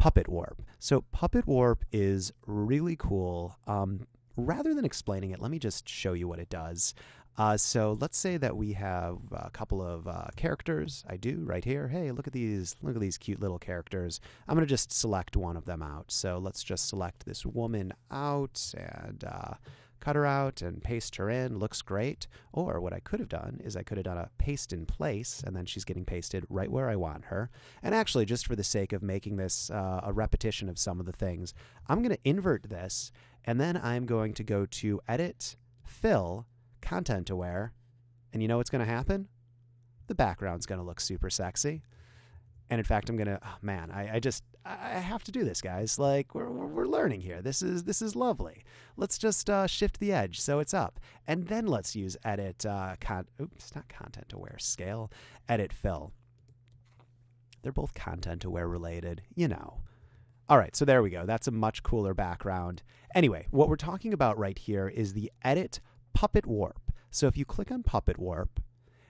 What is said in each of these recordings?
Puppet Warp. So Puppet Warp is really cool. Rather than explaining it, let me just show you what it does. So let's say that we have a couple of characters. I do right here. Hey, look at these cute little characters. I'm going to just select one of them out. So let's just select this woman out and cut her out and paste her in. Looks great. Or what I could have done is I could have done a paste in place, and then she's getting pasted right where I want her. And actually, just for the sake of making this a repetition of some of the things, I'm going to invert this, and then I'm going to go to Edit, Fill, Content Aware, and you know what's going to happen? The background's going to look super sexy. And in fact, I'm going to, oh man, I have to do this, guys. Like, we're learning here. This is lovely. Let's just shift the edge so it's up. And then let's use Edit, not Content Aware, Scale, Edit, Fill. They're both Content Aware related, you know. All right, so there we go. That's a much cooler background. Anyway, what we're talking about right here is the Edit Puppet Warp. So if you click on Puppet Warp,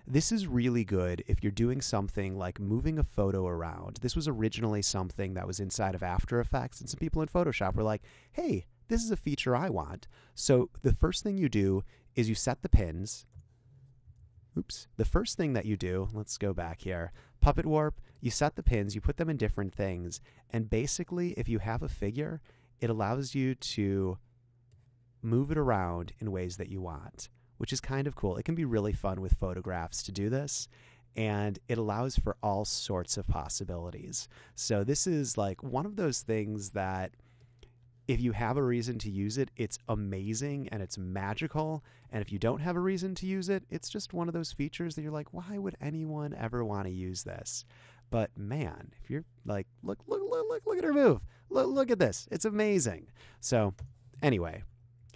this is really good if you're doing something like moving a photo around. This was originally something that was inside of After Effects, and some people in Photoshop were like, hey, this is a feature I want. So the first thing you do is you set the pins. Oops. The first thing that you do, let's go back here. Puppet Warp, you set the pins, you put them in different things, and basically if you have a figure, it allows you to move it around in ways that you want, which is kind of cool. It can be really fun with photographs to do this, and it allows for all sorts of possibilities. So this is like one of those things that if you have a reason to use it, it's amazing and it's magical. And if you don't have a reason to use it, it's just one of those features that you're like, why would anyone ever want to use this? But man, if you're like, look at her move. Look at this. It's amazing. So anyway,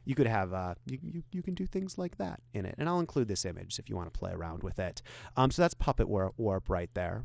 you could have, you can do things like that in it. And I'll include this image if you want to play around with it. So that's Puppet Warp right there.